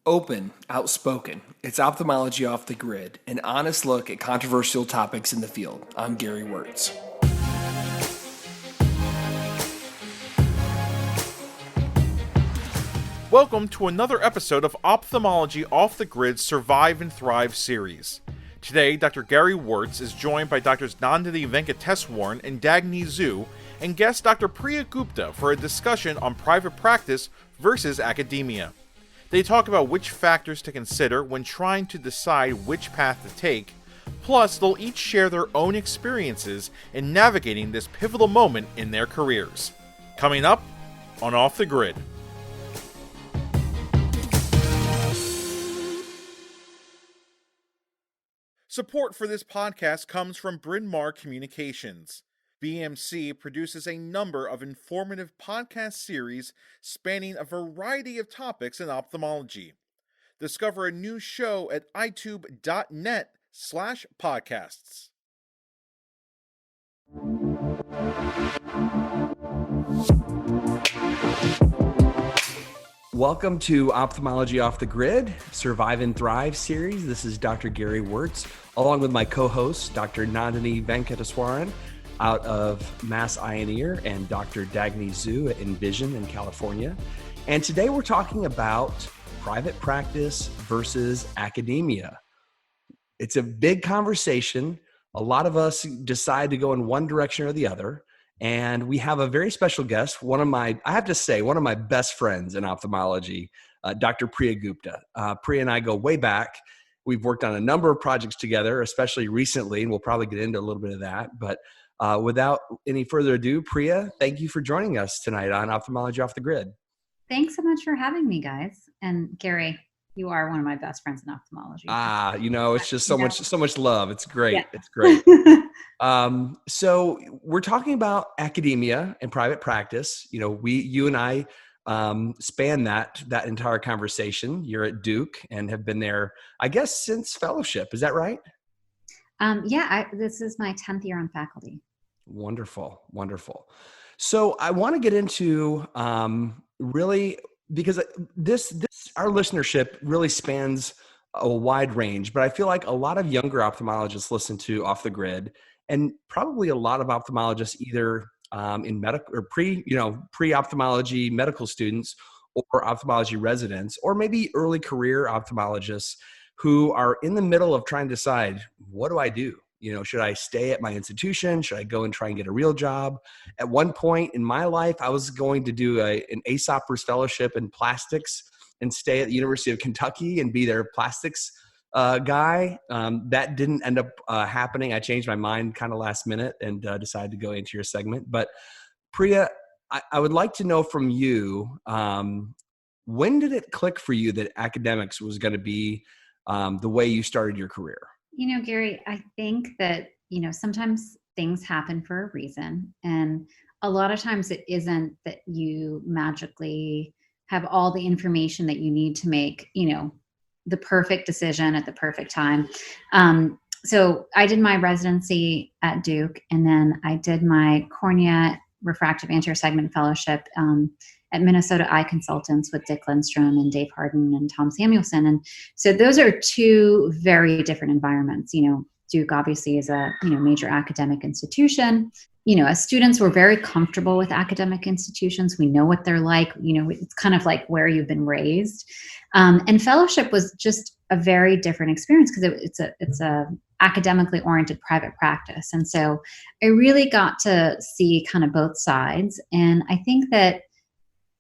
Open, outspoken. It's Ophthalmology Off the Grid, an honest look at controversial topics in the field. I'm Gary Wörtz. Welcome to another episode of Ophthalmology Off the Grid's Survive and Thrive series. Today, Dr. Gary Wörtz is joined by Drs. Nandini Venkateswaran and Dagny Zhu, and guest Dr. Preeya Gupta for a discussion on private practice versus academia. They talk about which factors to consider when trying to decide which path to take, plus they'll each share their own experiences in navigating this pivotal moment in their careers. Coming up on Off the Grid. Support for this podcast comes from Bryn Mawr Communications. BMC produces a number of informative podcast series spanning a variety of topics in ophthalmology. Discover a new show at itube.net/podcasts. Welcome to Ophthalmology Off the Grid, Survive and Thrive series. This is Dr. Gary Wörtz, along with my co-host, Dr. Nandini Venkateswaran, out of Mass Eye and Ear, and Dr. Dagny Zhu at Envision in California. And today we're talking about private practice versus academia. It's a big conversation. A lot of us decide to go in one direction or the other. And we have a very special guest, I have to say, one of my best friends in ophthalmology, Dr. Preeya Gupta. Preeya and I go way back. We've worked on a number of projects together, especially recently, and we'll probably get into a little bit of that. But without any further ado, Preeya, thank you for joining us tonight on Ophthalmology Off the Grid. Thanks so much for having me, guys. And Gary, you are one of my best friends in ophthalmology. It's just so much love. It's great. Yeah. It's great. So we're talking about academia and private practice. You and I span that entire conversation. You're at Duke and have been there, I guess, since fellowship. Is that right? This is my 10th year on faculty. Wonderful. So I want to get into really, because this our listenership really spans a wide range, but I feel like a lot of younger ophthalmologists listen to Off the Grid, and probably a lot of ophthalmologists either in medical or pre-ophthalmology medical students or ophthalmology residents, or maybe early career ophthalmologists who are in the middle of trying to decide, what do I do? Should I stay at my institution? Should I go and try and get a real job? At one point in my life, I was going to do an ASOPers fellowship in plastics and stay at the University of Kentucky and be their plastics guy. That didn't end up happening. I changed my mind kind of last minute and decided to go into your segment. But Preeya, I would like to know from you, when did it click for you that academics was going to be the way you started your career? Gary, I think that, sometimes things happen for a reason. And a lot of times it isn't that you magically have all the information that you need to make, the perfect decision at the perfect time. So I did my residency at Duke, and then I did my cornea refractive anterior segment fellowship at Minnesota Eye Consultants with Dick Lindstrom and Dave Harden and Tom Samuelson. And so those are two very different environments. Duke obviously is a major academic institution. As students, we're very comfortable with academic institutions. We know what they're like. It's kind of like where you've been raised. And fellowship was just a very different experience because it's a academically oriented private practice. And so I really got to see kind of both sides. And I think that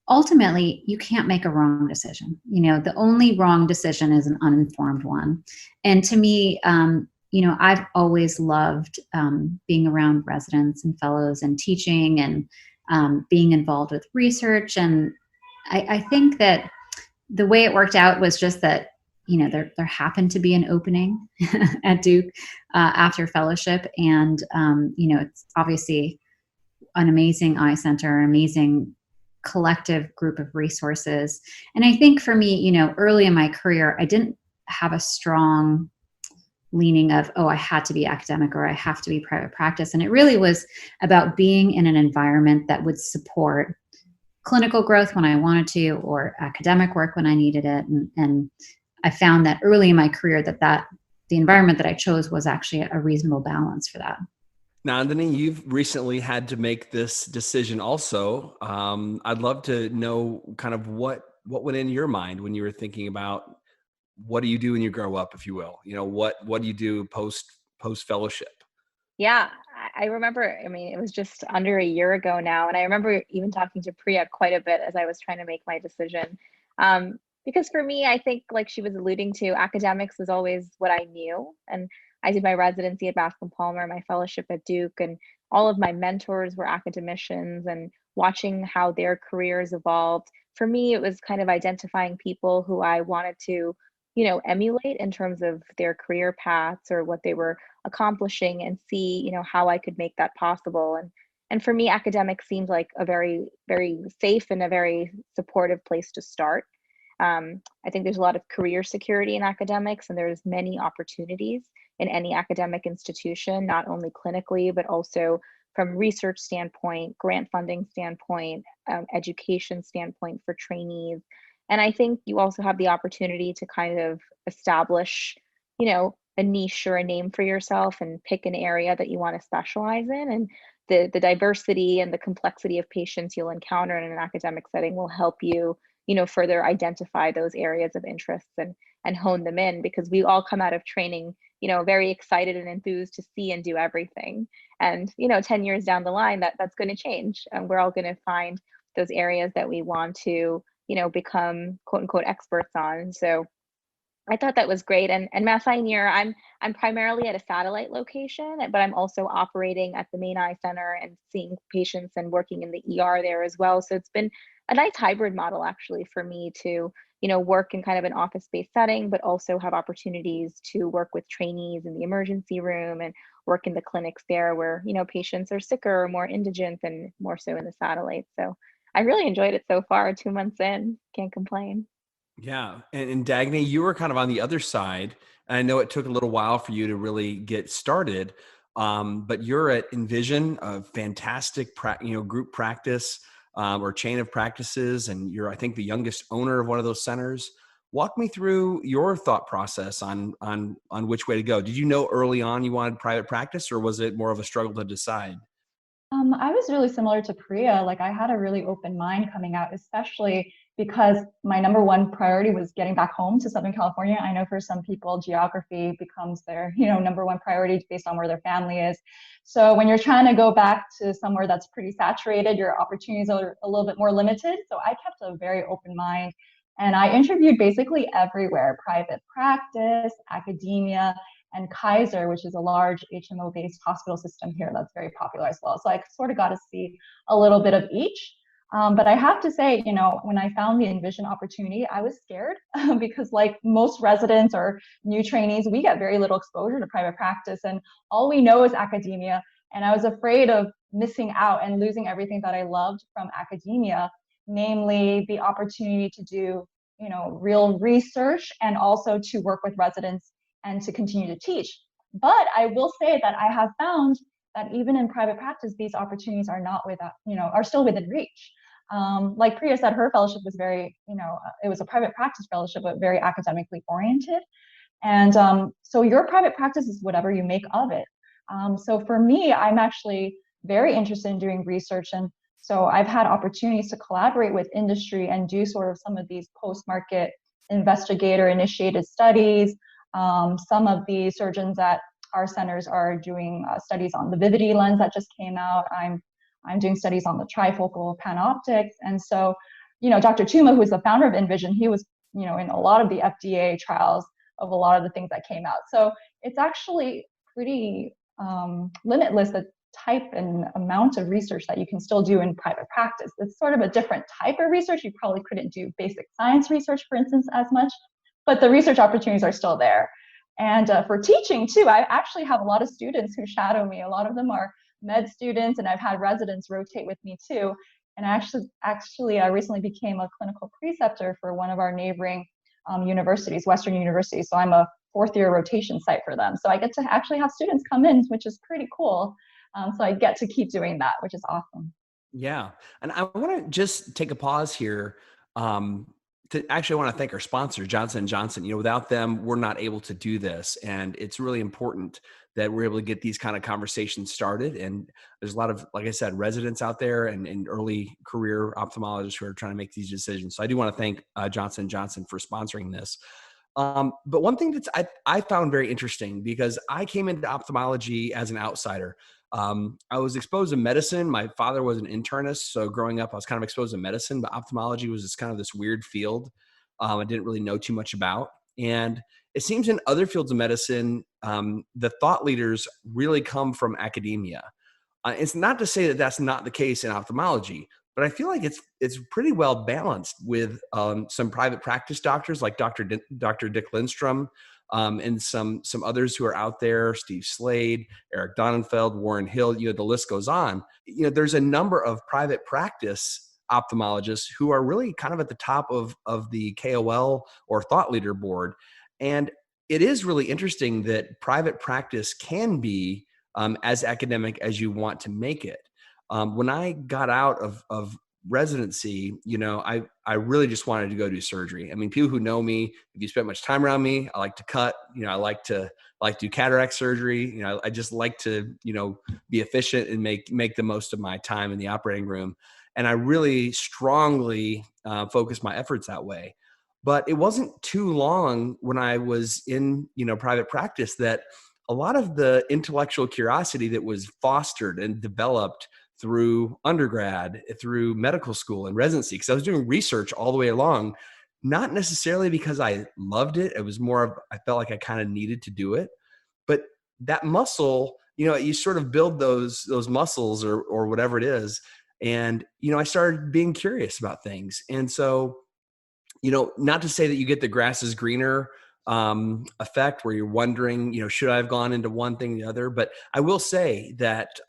ultimately, you can't make a wrong decision. The only wrong decision is an uninformed one. And to me, I've always loved being around residents and fellows and teaching and being involved with research. And I think that the way it worked out was just that, there happened to be an opening at Duke after fellowship. And, it's obviously an amazing eye center, amazing collective group of resources. And I think for me, early in my career, I didn't have a strong leaning of, I had to be academic or I have to be private practice. And it really was about being in an environment that would support clinical growth when I wanted to, or academic work when I needed it. And I found that early in my career that the environment that I chose was actually a reasonable balance for that. Nandini, you've recently had to make this decision also. I'd love to know kind of what went in your mind when you were thinking about what do you do when you grow up, if you will? What do you do post fellowship? Yeah, I remember, I mean, it was just under a year ago now. And I remember even talking to Priya quite a bit as I was trying to make my decision. Because for me, I think, like she was alluding to, academics was always what I knew. And I did my residency at Bascom Palmer, my fellowship at Duke, and all of my mentors were academicians, and watching how their careers evolved. For me, it was kind of identifying people who I wanted to, emulate in terms of their career paths or what they were accomplishing, and see, how I could make that possible. And for me, academics seemed like a very, very safe and a very supportive place to start. I think there's a lot of career security in academics, and there's many opportunities in any academic institution, not only clinically, but also from research standpoint, grant funding standpoint, education standpoint for trainees. And I think you also have the opportunity to kind of establish, a niche or a name for yourself, and pick an area that you want to specialize in. And the diversity and the complexity of patients you'll encounter in an academic setting will help you, further identify those areas of interest, and hone them in, because we all come out of training, very excited and enthused to see and do everything. And, 10 years down the line, that's going to change. And we're all going to find those areas that we want to, become quote unquote experts on. So I thought that was great. And Mount Sinai, I'm primarily at a satellite location, but I'm also operating at the main eye center and seeing patients and working in the ER there as well. So it's been a nice hybrid model actually for me to, work in kind of an office-based setting, but also have opportunities to work with trainees in the emergency room, and work in the clinics there where, patients are sicker or more indigent than more so in the satellite. So I really enjoyed it so far, 2 months in, can't complain. Yeah. And Dagny, you were kind of on the other side. And I know it took a little while for you to really get started. But you're at Envision, a fantastic group practice or chain of practices. And you're, I think, the youngest owner of one of those centers. Walk me through your thought process on which way to go. Did you know early on you wanted private practice, or was it more of a struggle to decide? I was really similar to Priya. Like, I had a really open mind coming out, especially because my number one priority was getting back home to Southern California. I know for some people, geography becomes their, number one priority based on where their family is. So when you're trying to go back to somewhere that's pretty saturated, your opportunities are a little bit more limited. So I kept a very open mind, and I interviewed basically everywhere: private practice, academia, and Kaiser, which is a large HMO-based hospital system here that's very popular as well. So I sort of got to see a little bit of each. But I have to say, when I found the Envision opportunity, I was scared because, like most residents or new trainees, we get very little exposure to private practice, and all we know is academia. And I was afraid of missing out and losing everything that I loved from academia, namely the opportunity to do, real research, and also to work with residents and to continue to teach. But I will say that I have found that even in private practice, these opportunities are not without, are still within reach. Like Priya said, her fellowship was very, it was a private practice fellowship, but very academically oriented. And so your private practice is whatever you make of it. So for me, I'm actually very interested in doing research. And so I've had opportunities to collaborate with industry and do sort of some of these post-market investigator initiated studies. Some of the surgeons at our centers are doing studies on the Vivity lens that just came out. I'm doing studies on the trifocal panoptics. And so, Dr. Tuma, who is the founder of Envision, he was, in a lot of the FDA trials of a lot of the things that came out. So it's actually pretty limitless, the type and amount of research that you can still do in private practice. It's sort of a different type of research. You probably couldn't do basic science research, for instance, as much, but the research opportunities are still there. And for teaching too, I actually have a lot of students who shadow me. A lot of them are med students, and I've had residents rotate with me too. And I recently became a clinical preceptor for one of our neighboring universities, Western University. So I'm a fourth year rotation site for them. So I get to actually have students come in, which is pretty cool. So I get to keep doing that, which is awesome. Yeah. And I want to just take a pause here. To actually, I want to thank our sponsor, Johnson & Johnson. Without them, we're not able to do this. And it's really important that we're able to get these kind of conversations started. And there's a lot of, like I said, residents out there and early career ophthalmologists who are trying to make these decisions. So I do want to thank Johnson & Johnson for sponsoring this. But one thing I found very interesting, because I came into ophthalmology as an outsider. I was exposed to medicine. My father was an internist, so growing up, I was kind of exposed to medicine, but ophthalmology was just kind of this weird field I didn't really know too much about. And it seems in other fields of medicine, the thought leaders really come from academia. It's not to say that that's not the case in ophthalmology, but I feel like it's pretty well balanced with some private practice doctors like Dr. Dick Lindstrom, and some others who are out there, Steve Slade, Eric Donenfeld, Warren Hill, the list goes on. There's a number of private practice ophthalmologists who are really kind of at the top of the KOL or thought leader board. And it is really interesting that private practice can be as academic as you want to make it. When I got out of residency, I really just wanted to go do surgery. I mean, people who know me, if you spent much time around me, I like to cut, I like to do cataract surgery. I just like to, be efficient and make the most of my time in the operating room. And I really strongly focus my efforts that way. But it wasn't too long when I was in, private practice that a lot of the intellectual curiosity that was fostered and developed through undergrad, through medical school and residency, because I was doing research all the way along, not necessarily because I loved it. It was more of, I felt like I kind of needed to do it. But that muscle, you sort of build those muscles or whatever it is. And, I started being curious about things. And so, not to say that you get the grass is greener effect where you're wondering, should I have gone into one thing or the other? But I will say that,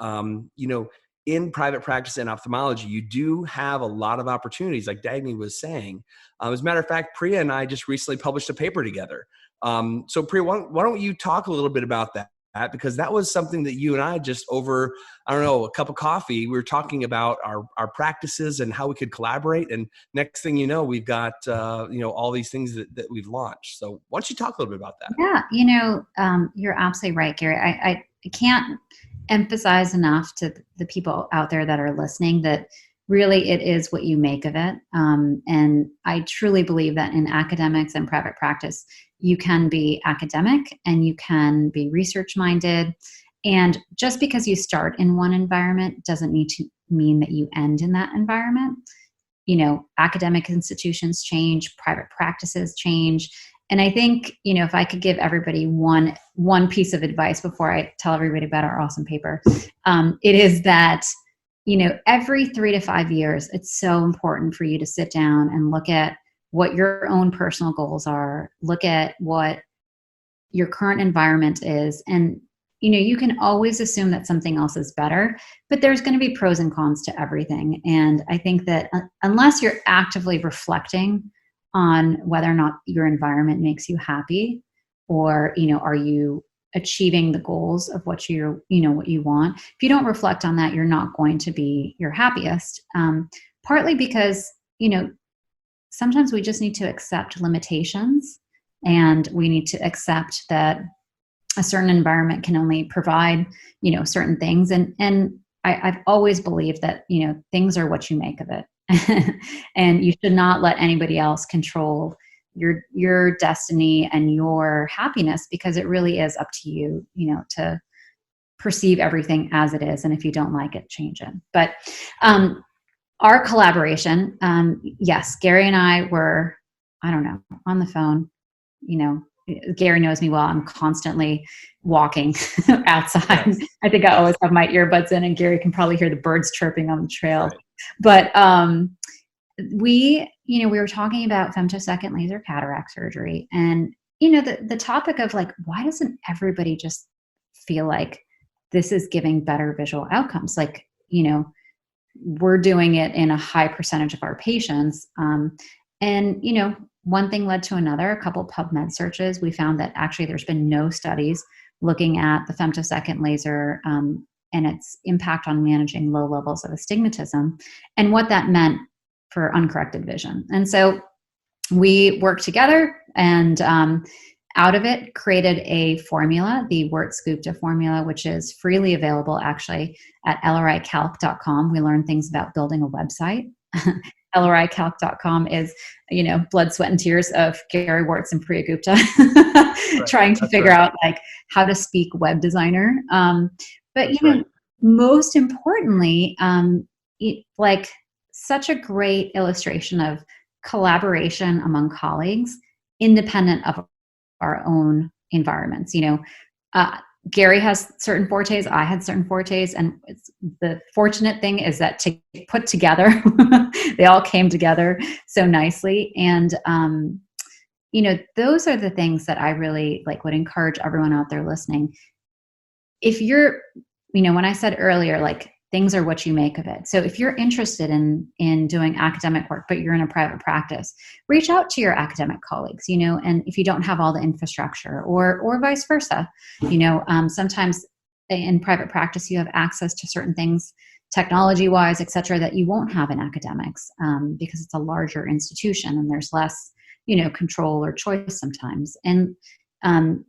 in private practice and ophthalmology, you do have a lot of opportunities, like Dagny was saying. As a matter of fact, Preeya and I just recently published a paper together. So Preeya, why don't you talk a little bit about that? Because that was something that you and I just over, I don't know, a cup of coffee, we were talking about our practices and how we could collaborate. And next thing you know, we've got, all these things that we've launched. So why don't you talk a little bit about that? Yeah, you're absolutely right, Gary. I can't emphasize enough to the people out there that are listening that really it is what you make of it. And I truly believe that in academics and private practice, you can be academic and you can be research minded. And just because you start in one environment doesn't need to mean that you end in that environment. Academic institutions change, private practices change. And I think, if I could give everybody one piece of advice before I tell everybody about our awesome paper, it is that, every 3 to 5 years, it's so important for you to sit down and look at what your own personal goals are, look at what your current environment is. And, you can always assume that something else is better, but there's going to be pros and cons to everything. And I think that unless you're actively reflecting on whether or not your environment makes you happy, or, are you achieving the goals of what what you want? If you don't reflect on that, you're not going to be your happiest. Partly because, sometimes we just need to accept limitations, and we need to accept that a certain environment can only provide, certain things. And I've always believed that, things are what you make of it. And you should not let anybody else control your destiny and your happiness, because it really is up to you, to perceive everything as it is. And if you don't like it, change it. But our collaboration, yes, Gary and I were, on the phone. Gary knows me well. I'm constantly walking outside. Yes. I think I always have my earbuds in, and Gary can probably hear the birds chirping on the trail. Right. But we were talking about femtosecond laser cataract surgery, and the topic of like, why doesn't everybody just feel like this is giving better visual outcomes? Like, we're doing it in a high percentage of our patients, and one thing led to another. A couple PubMed searches, we found that actually there's been no studies looking at the femtosecond laser and its impact on managing low levels of astigmatism, and what that meant for uncorrected vision. And so we worked together, and out of it created a formula, the Wörtz Gupta formula, which is freely available actually at lricalc.com. We learn things about building a website. lricalc.com is, blood, sweat, and tears of Gary Wörtz and Preeya Gupta trying to figure out like how to speak web designer. But most importantly, like such a great illustration of collaboration among colleagues, independent of our own environments. Gary has certain fortes, I had certain fortes, and the fortunate thing is that to put together, they all came together so nicely. And, those are the things that I really would encourage everyone out there listening. If you're, when I said earlier, things are what you make of it. So if you're interested in doing academic work, but you're in a private practice, reach out to your academic colleagues, and if you don't have all the infrastructure or vice versa, sometimes in private practice, you have access to certain things, technology-wise, et cetera, that you won't have in academics because it's a larger institution and there's less, control or choice sometimes. And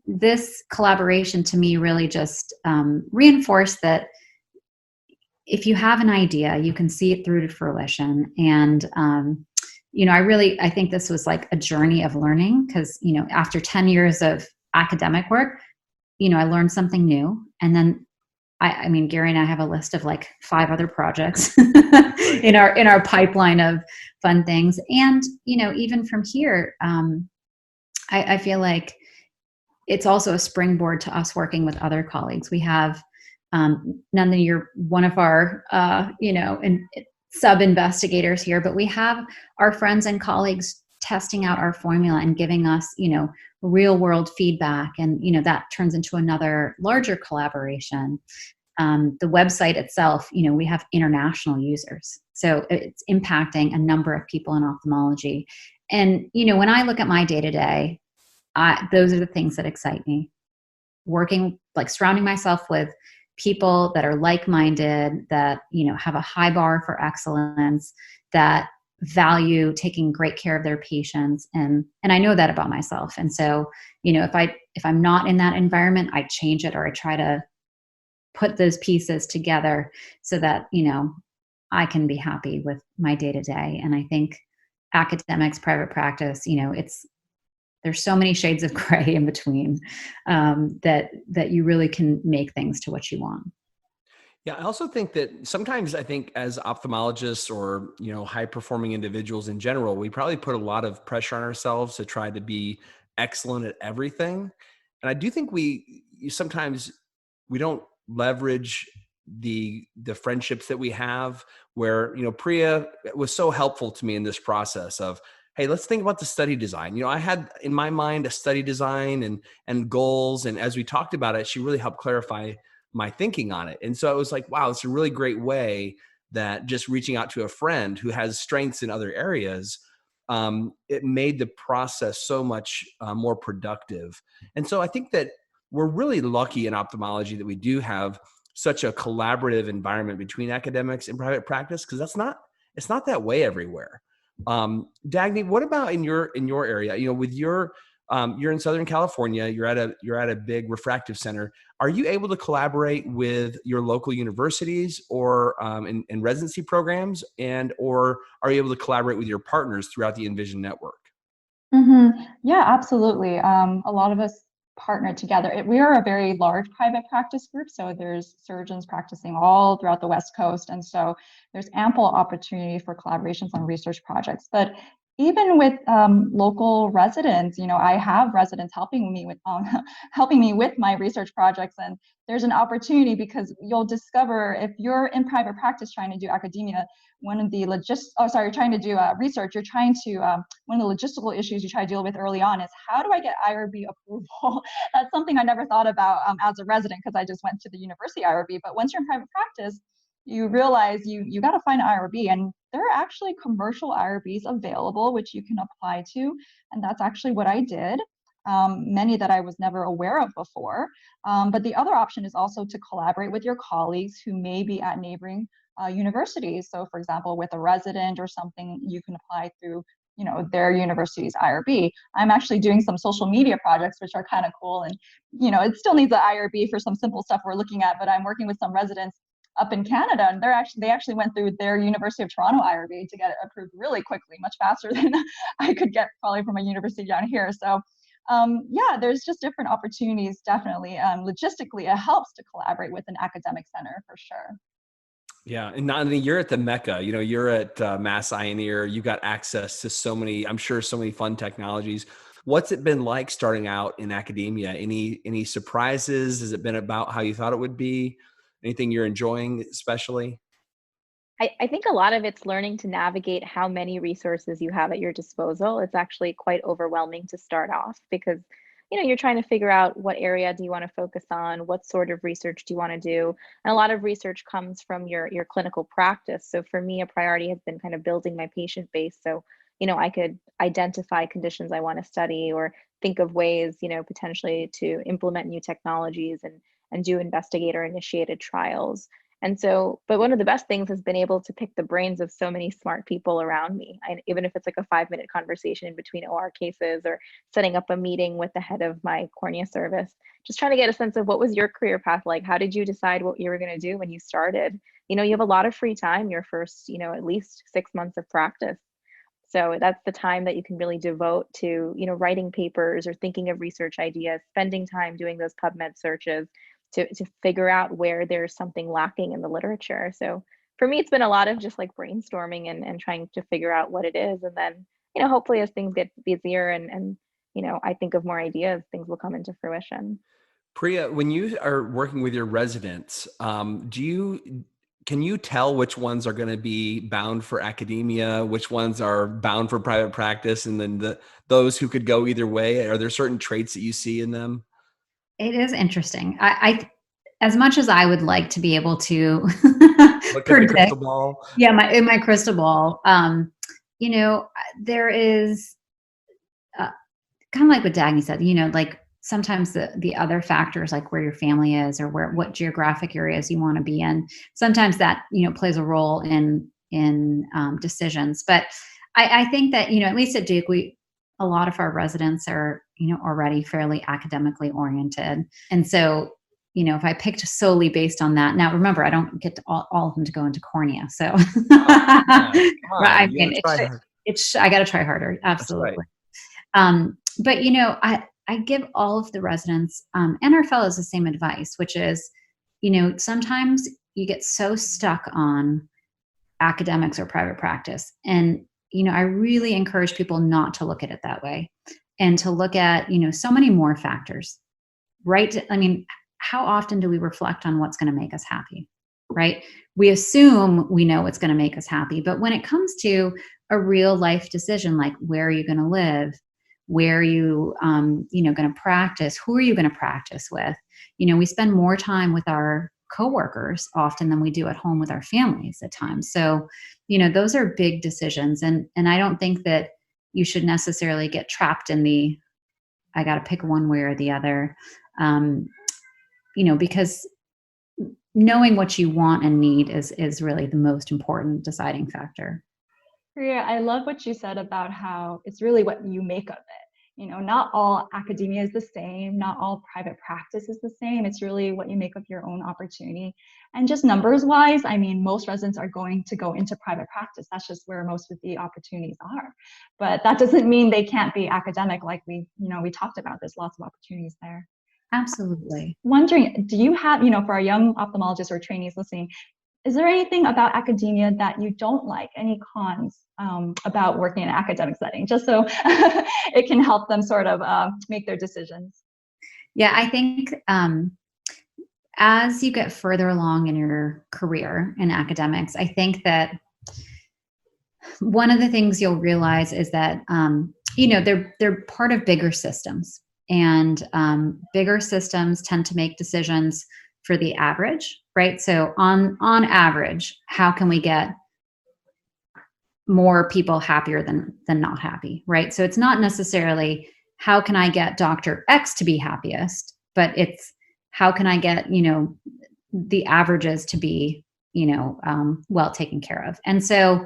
this collaboration to me really just reinforced that if you have an idea, you can see it through to fruition. And, I think this was like a journey of learning because, after 10 years of academic work, I learned something new. And then, Gary and I have a list of 5 other projects in our pipeline of fun things. And, even from here, I feel like it's also a springboard to us working with other colleagues. We have Nandini, you're one of our, sub-investigators here, but we have our friends and colleagues testing out our formula and giving us, real world feedback. And, that turns into another larger collaboration. The website itself, we have international users. So it's impacting a number of people in ophthalmology. And, when I look at my day-to-day, those are the things that excite me. Working, surrounding myself with people that are like-minded, that, have a high bar for excellence, that value taking great care of their patients. And I know that about myself. And so, if I'm not in that environment, I change it, or I try to put those pieces together so that, I can be happy with my day-to-day. And I think academics, private practice, there's so many shades of gray in between that you really can make things to what you want. Yeah, I also think that sometimes as ophthalmologists or, high performing individuals in general, we probably put a lot of pressure on ourselves to try to be excellent at everything. And I do think sometimes we don't leverage the friendships that we have where, Priya was so helpful to me in this process of, hey, let's think about the study design. I had in my mind a study design and goals. And as we talked about it, she really helped clarify my thinking on it. And so I was like, wow, it's a really great way that just reaching out to a friend who has strengths in other areas, it made the process so much more productive. And so I think that we're really lucky in ophthalmology that we do have such a collaborative environment between academics and private practice, because it's not that way everywhere. Dagny, what about in your area? With you're in Southern California, you're at a big refractive center. Are you able to collaborate with your local universities or in residency programs, or are you able to collaborate with your partners throughout the Envision network? Mm-hmm. Yeah, absolutely. A lot of us partner together. We are a very large private practice group, so there's surgeons practicing all throughout the West Coast, and so there's ample opportunity for collaborations on research projects. But even with local residents, I have residents helping me with my research projects, and there's an opportunity because you'll discover if you're in private practice trying to do academia, one of the trying to do research, you're trying to one of the logistical issues you try to deal with early on is how do I get IRB approval? That's something I never thought about as a resident because I just went to the university IRB. But once you're in private practice, you realize you got to find an IRB, and there are actually commercial IRBs available which you can apply to, and that's actually what I did. many that I was never aware of before. But the other option is also to collaborate with your colleagues who may be at neighboring universities. So for example, with a resident or something, you can apply through their university's IRB. I'm actually doing some social media projects, which are kind of cool. And, it still needs an IRB for some simple stuff we're looking at, but I'm working with some residents up in Canada, and they actually went through their University of Toronto IRB to get it approved really quickly, much faster than I could get probably from a university down here. So yeah, there's just different opportunities, definitely. Logistically, it helps to collaborate with an academic center for sure. Yeah. And Nandini, you're at the Mecca, you're at Mass Ioneer. You got access to so many fun technologies. What's it been like starting out in academia? Any surprises? Has it been about how you thought it would be? Anything you're enjoying especially? I think a lot of it's learning to navigate how many resources you have at your disposal. It's actually quite overwhelming to start off because you're trying to figure out what area do you want to focus on, what sort of research do you want to do. And a lot of research comes from your clinical practice. So for me, a priority has been kind of building my patient base. So, I could identify conditions I want to study or think of ways, potentially to implement new technologies and do investigator initiated trials. And so, but one of the best things has been able to pick the brains of so many smart people around me. Even if it's like a 5-minute conversation in between OR cases or setting up a meeting with the head of my cornea service, just trying to get a sense of what was your career path like? How did you decide what you were going to do when you started? You have a lot of free time your first, at least 6 months of practice. So that's the time that you can really devote to, writing papers or thinking of research ideas, spending time doing those PubMed searches, to figure out where there's something lacking in the literature. So for me, it's been a lot of just like brainstorming and trying to figure out what it is. And then, hopefully as things get busier and I think of more ideas, things will come into fruition. Preeya, when you are working with your residents, can you tell which ones are going to be bound for academia, which ones are bound for private practice, and then those who could go either way? Are there certain traits that you see in them? It is interesting. I as much as I would like to be able to Look at the predict, crystal ball. yeah, in my crystal ball, there is kind of like what Dagny said, like sometimes the other factors, like where your family is or what geographic areas you want to be in, sometimes that plays a role in decisions. But I think that at least at Duke, a lot of our residents are already fairly academically oriented, and so if I picked solely based on that, now remember I don't get all of them to go into cornea, so I got to try harder, absolutely. Right. But I give all of the residents and our fellows the same advice, which is sometimes you get so stuck on academics or private practice, and I really encourage people not to look at it that way and to look at, so many more factors, right? I mean, how often do we reflect on what's going to make us happy, right? We assume we know what's going to make us happy, but when it comes to a real life decision, like where are you going to live, where are you, going to practice, who are you going to practice with? We spend more time with our coworkers often than we do at home with our families at times. So, those are big decisions. And I don't think that you should necessarily get trapped in I got to pick one way or the other, because knowing what you want and need is really the most important deciding factor. Yeah, I love what you said about how it's really what you make of it. Not all academia is the same. Not all private practice is the same. It's really what you make of your own opportunity. And just numbers wise, I mean, most residents are going to go into private practice. That's just where most of the opportunities are. But that doesn't mean they can't be academic like we talked about. There's lots of opportunities there. Absolutely. Wondering, do you have, for our young ophthalmologists or trainees listening, is there anything about academia that you don't like? Any cons about working in an academic setting, just so it can help them sort of make their decisions? Yeah, I think as you get further along in your career in academics, I think that one of the things you'll realize is that they're part of bigger systems, and bigger systems tend to make decisions for the average, right? So on average, how can we get more people happier than not happy, right? So it's not necessarily how can I get Dr. X to be happiest, but it's how can I get, the averages to be, well taken care of. And so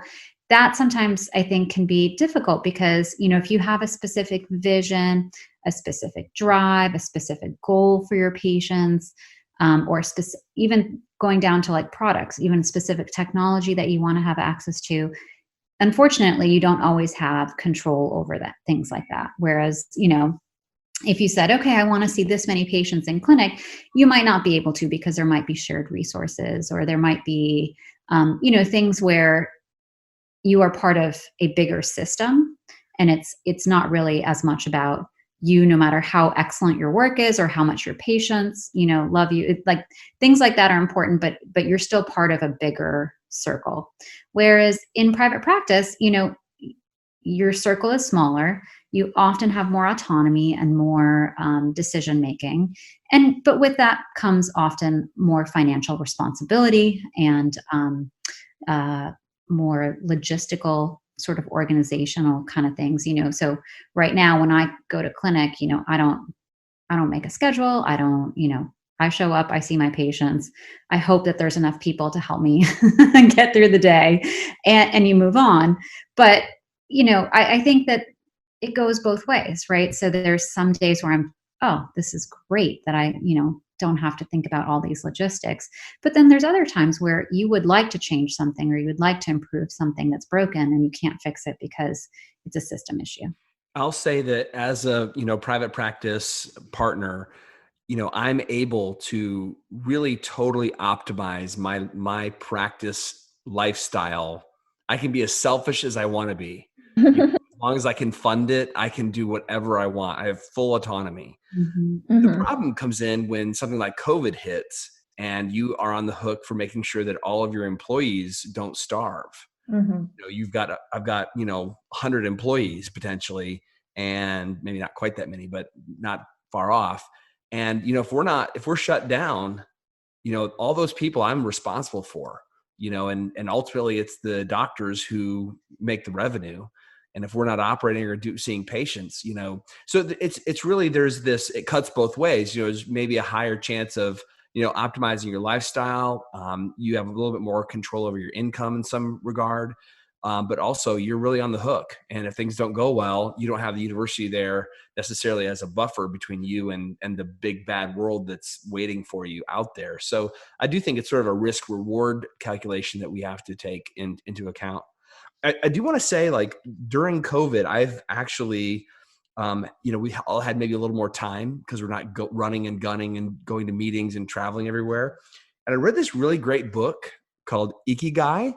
that sometimes I think can be difficult because, if you have a specific vision, a specific drive, a specific goal for your patients, or even going down to like products, even specific technology that you want to have access to, unfortunately, you don't always have control over that, things like that. Whereas, if you said, okay, I want to see this many patients in clinic, you might not be able to because there might be shared resources, or there might be, things where you are part of a bigger system, and it's not really as much about you, no matter how excellent your work is or how much your patients, love you. It's like things like that are important, but you're still part of a bigger circle. Whereas in private practice, your circle is smaller. You often have more autonomy and more decision making, but with that comes often more financial responsibility and more logistical sort of organizational kind of things. So right now when I go to clinic, I don't make a schedule. I don't, I show up, I see my patients. I hope that there's enough people to help me get through the day, and you move on. But I think that it goes both ways, right? So there's some days where oh, this is great that I, don't have to think about all these logistics. But then there's other times where you would like to change something, or you would like to improve something that's broken, and you can't fix it because it's a system issue. I'll say that as a, private practice partner, I'm able to really totally optimize my practice lifestyle. I can be as selfish as I want to be. As long as I can fund it, I can do whatever I want. I have full autonomy. Mm-hmm. The problem comes in when something like COVID hits and you are on the hook for making sure that all of your employees don't starve. I've got, 100 employees potentially, and maybe not quite that many, but not far off. And, if we're shut down, all those people I'm responsible for, and ultimately it's the doctors who make the revenue. And if we're not operating or seeing patients, so it's really, it cuts both ways. There's maybe a higher chance of, optimizing your lifestyle. You have a little bit more control over your income in some regard. But also you're really on the hook. And if things don't go well, you don't have the university there necessarily as a buffer between you and the big bad world that's waiting for you out there. So I do think it's sort of a risk reward calculation that we have to take into account. I do want to say, like, during COVID, I've actually, we all had maybe a little more time because we're not running and gunning and going to meetings and traveling everywhere. And I read this really great book called Ikigai,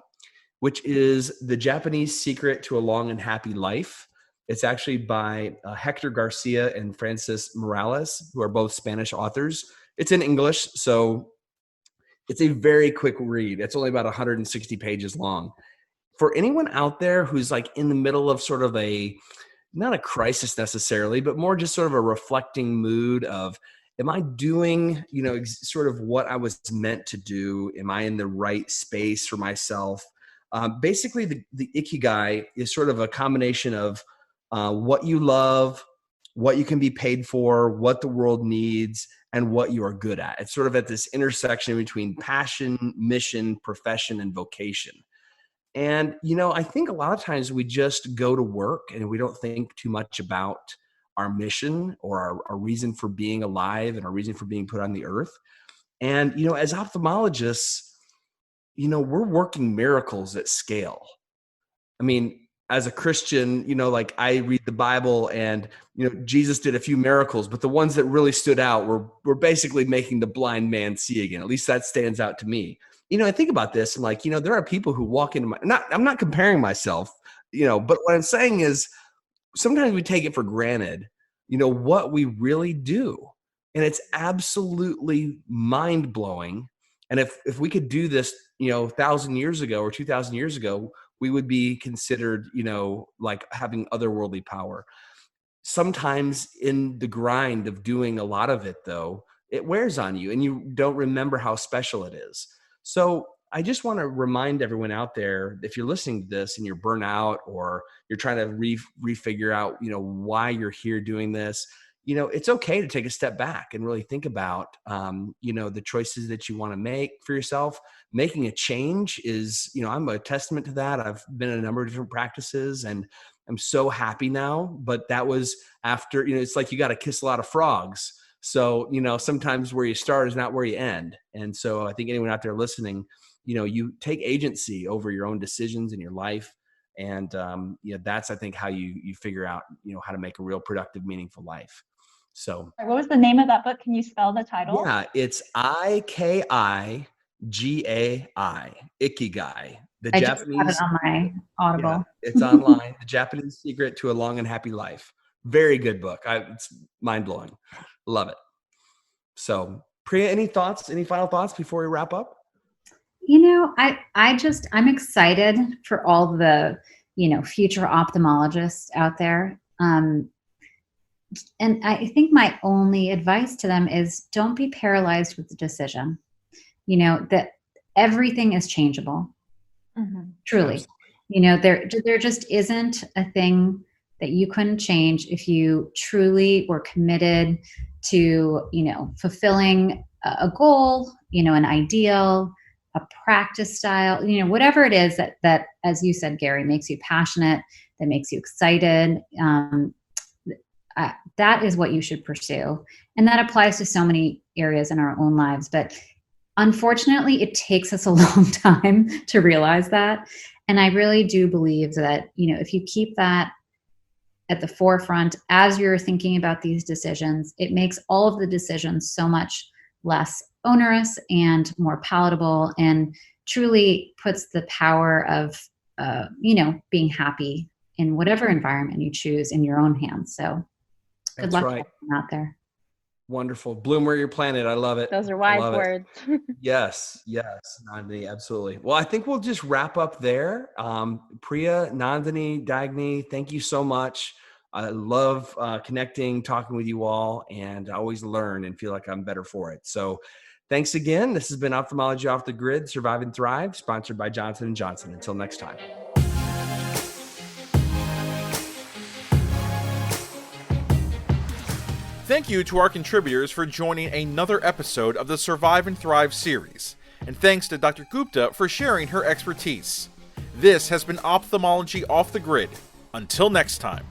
which is the Japanese secret to a long and happy life. It's actually by Hector Garcia and Francis Morales, who are both Spanish authors. It's in English, so it's a very quick read. It's only about 160 pages long. For anyone out there who's like in the middle of sort of not a crisis necessarily, but more just sort of a reflecting mood of, am I doing, sort of what I was meant to do? Am I in the right space for myself? Basically, the Ikigai is sort of a combination of what you love, what you can be paid for, what the world needs, and what you are good at. It's sort of at this intersection between passion, mission, profession, and vocation. And, I think a lot of times we just go to work and we don't think too much about our mission or our reason for being alive and our reason for being put on the earth. And, as ophthalmologists, we're working miracles at scale. I mean, as a Christian, like I read the Bible and, Jesus did a few miracles, but the ones that really stood out were basically making the blind man see again. At least that stands out to me. I think about this and like, there are people who walk into I'm not comparing myself, but what I'm saying is sometimes we take it for granted, what we really do. And it's absolutely mind blowing. And if we could do this, 1,000 years ago or 2,000 years ago, we would be considered, like having otherworldly power. Sometimes in the grind of doing a lot of it, though, it wears on you and you don't remember how special it is. So I just want to remind everyone out there, if you're listening to this and you're burnt out or you're trying to refigure out, why you're here doing this, it's okay to take a step back and really think about, the choices that you want to make for yourself. Making a change is, I'm a testament to that. I've been in a number of different practices and I'm so happy now, but that was after, it's like you got to kiss a lot of frogs. So, sometimes where you start is not where you end. And so I think anyone out there listening, you take agency over your own decisions in your life. And, that's, I think, how you figure out, how to make a real productive, meaningful life. So what was the name of that book? Can you spell the title? Yeah, it's Ikigai, Ikigai. The I Japanese, just had it on my Audible. Yeah, it's online. The Japanese Secret to a Long and Happy Life. Very good book. It's mind blowing. Love it. So, Preeya, any final thoughts before we wrap up? I'm excited for all the, future ophthalmologists out there. And I think my only advice to them is don't be paralyzed with the decision. That everything is changeable. Mm-hmm. Truly. Absolutely. There just isn't a thing that you couldn't change if you truly were committed to, fulfilling a goal, an ideal, a practice style, whatever it is that, as you said, Gary, makes you passionate, that makes you excited. That is what you should pursue. And that applies to so many areas in our own lives. But unfortunately, it takes us a long time to realize that. And I really do believe that, if you keep that at the forefront as you're thinking about these decisions, it makes all of the decisions so much less onerous and more palatable, and truly puts the power of, being happy in whatever environment you choose in your own hands. So good luck out there. Wonderful. Bloom where you're planted. I love it. Those are wise words. Yes, Nandini, absolutely. Well, I think we'll just wrap up there. Preeya, Nandini, Dagny, thank you so much. I love connecting, talking with you all, and I always learn and feel like I'm better for it. So thanks again. This has been Ophthalmology Off the Grid, Survive and Thrive, sponsored by Johnson & Johnson. Until next time. Thank you to our contributors for joining another episode of the Survive and Thrive series, and thanks to Dr. Gupta for sharing her expertise. This has been Ophthalmology Off the Grid. Until next time.